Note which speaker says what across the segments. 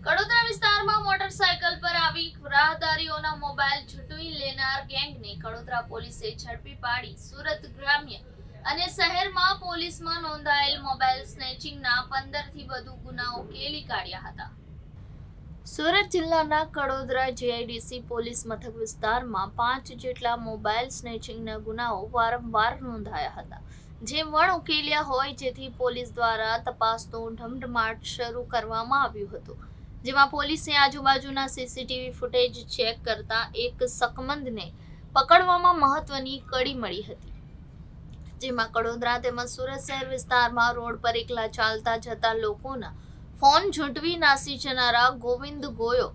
Speaker 1: કડોદરા વિસ્તારમાં મોટરસાયકલ પર આવી રાહદારીઓના મોબાઈલ ઝૂંટવી લેનાર ગેંગને કડોદરા પોલીસે ઝડપી પાડી સુરત ગ્રામ્ય અને શહેરમાં પોલીસમાં નોંધાયેલ મોબાઈલ સ્નેચિંગના 15 થી વધુ ગુનાઓ ઉકેલી કાઢ્યા હતા। સુરત જિલ્લાના કડોદરા જીઆઈડીસી પોલીસ મથક વિસ્તારમાં 5 જેટલા મોબાઈલ સ્નેચિંગના ગુનાઓ વારંવાર નોંધાયા હતા, જે વણ ઉકેલ્યા હોય, જેથી પોલીસ દ્વારા તપાસનો ધમધમાટ શરૂ કરવામાં આવ્યું હતું, જેમાં પોલીસે આજુબાજુના સીસીટીવી ફૂટેજ ચેક કરતા એક શકમંદને પકડવામાં મહત્વની કડી મળી હતી, જેમાં કડોદરા તેમજ સુરત શહેર વિસ્તારમાં રોડ પર એકલા ચાલતા જતા લોકોના ફોન ઝૂંટવી નાસી જનારા ગોવિંદ ગોયો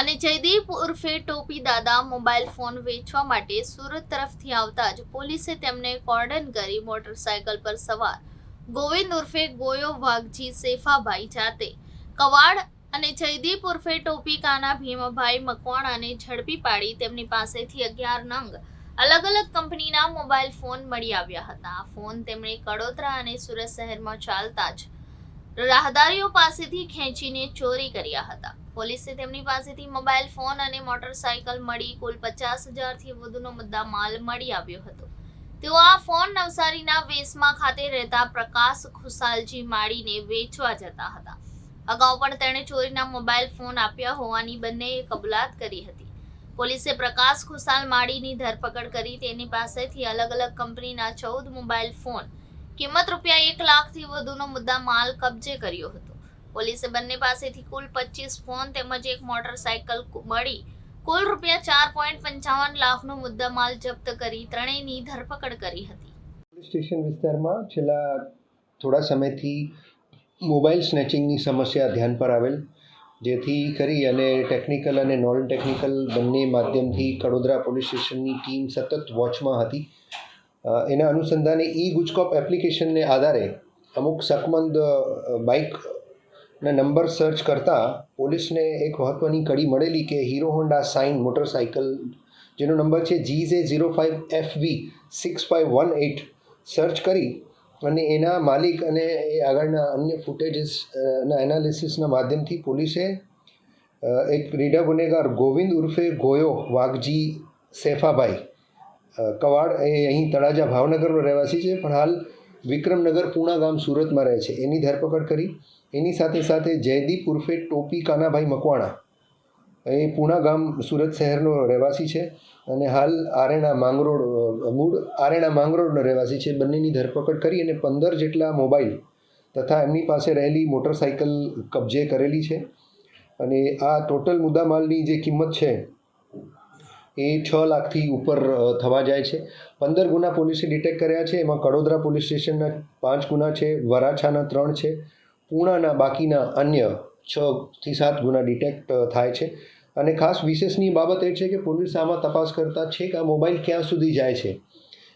Speaker 1: અને જયદીપ ઉર્ફે ટોપી દાદા મોબાઈલ ફોન વેચવા માટે સુરત તરફથી આવતા જ પોલીસે તેમને કોર્ડન કરી મોટરસાયકલ પર સવાર ગોવિંદ ઉર્ફે ગોયો વાઘજી સેફાભાઈ જાતે કવાડ અને જયદીપ ઉર્ફે ટોપી કાના ભીમાભાઈ મકવાણાને ઝડપી પાડી તેમની પાસેથી 11 નંગ અલગ અલગ કંપનીના મોબાઈલ ફોન મળી આવ્યા હતા। આ ફોન તેમણે કડોદરા અને સુરત શહેરમાં ચાલતા જ રાહદારીઓ પાસેથી ખેંચીને ચોરી કર્યા હતા। પોલીસે તેમની પાસેથી મોબાઈલ ફોન અને મોટરસાયકલ મળી કુલ 50,000 થી વધુનો મુદ્દા માલ મળી આવ્યો હતો। તેઓ આ ફોન નવસારીના વેસમા ખાતે રહેતા પ્રકાશ ખુશાલજી માળીને વેચવા જતા હતા। અગાઉ પણ તેણે ચોરીના મોબાઈલ ફોન આપ્યા હોવાની બંનેએ કબૂલાત કરી હતી। પોલીસે પ્રકાશ ખુશાલ માળીની ધરપકડ કરી તેની પાસેથી અલગ અલગ કંપનીના 14 મોબાઈલ ફોન કિંમત ₹1 લાખથી વધુનો મુદ્દા માલ કબજે કર્યો હતો। પોલીસે બંને પાસેથી કુલ 25 ફોન તેમજ એક મોટરસાયકલ મળી કુલ ₹4.55 લાખનો મુદ્દા માલ જપ્ત કરી ત્રણેયની ધરપકડ કરી હતી।
Speaker 2: પોલીસ સ્ટેશન વિસ્તારમાં છેલ્લા થોડા સમયથી મોબાઈલ સ્નેચિંગની સમસ્યા ધ્યાન પર આવેલ, જેથી કરી અને ટેકનિકલ અને નોન ટેકનિકલ બંને માધ્યમથી કડોદરા પોલીસ સ્ટેશનની ટીમ સતત વોચમાં હતી। એના અનુસંધાને ગુજકોપ એપ્લિકેશનને આધારે અમુક શકમંદ બાઇકના નંબર સર્ચ કરતાં પોલીસને એક મહત્ત્વની કડી મળેલી કે હીરો હોન્ડા સાઇન મોટરસાઇકલ જેનો નંબર છે GJ05FV6518 સર્ચ કરી અને એના માલિક અને એ આગળના અન્ય ફૂટેજીસના એનાલિસિસના માધ્યમથી પોલીસે એક રીઢા ગુનેગાર ગોવિંદ ઉર્ફે ગોયો વાઘજી સેફાભાઈ કવાડ એ અહીં તળાજા ભાવનગરનો રહેવાસી છે, પણ હાલ વિક્રમનગર પૂણા ગામ સુરતમાં રહે છે, એની ધરપકડ કરી। એની સાથે સાથે જયદીપ ઉર્ફે ટોપી કાનાભાઈ મકવાણા એ પૂણા ગામ સુરત શહેરનો રહેવાસી છે અને હાલ મૂળ આરેણા માંગરોળનો રહેવાસી છે। બંનેની ધરપકડ કરી અને 15 જેટલા મોબાઈલ તથા એમની પાસે રહેલી મોટરસાઇકલ કબજે કરેલી છે અને આ ટોટલ મુદ્દામાલની જે કિંમત છે એ 6 લાખથી ઉપર થવા જાય છે। 15 ગુના પોલીસે ડિટેક્ટ કર્યા છે, એમાં કડોદરા પોલીસ સ્ટેશનના 5 ગુના છે, વરાછાના 3 છે, પૂણાના બાકીના અન્ય 6 થી 7 ગુના ડિટેક્ટ થાય છે। અને ખાસ વિશેષની બાબત એ છે કે પોલીસ આમાં તપાસ કરતા છે કે આ મોબાઈલ ક્યાં સુધી જાય છે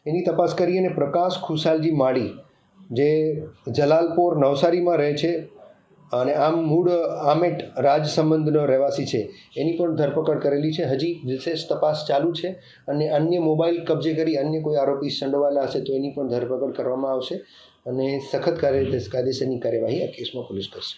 Speaker 2: એની તપાસ કરી અને પ્રકાશ ખુશાલજી માળી જે જલાલપોર નવસારીમાં રહે છે અને આમ મૂળ આમેટ રાજસંબંધનો રહેવાસી છે, એની પણ ધરપકડ કરેલી છે। હજી વિશેષ તપાસ ચાલુ છે અને અન્ય મોબાઈલ કબજે કરી અન્ય કોઈ આરોપી સંડોવાયેલા હશે તો એની પણ ધરપકડ કરવામાં આવશે અને સખત કાયદેસરની કાર્યવાહી આ કેસમાં પોલીસ કરશે।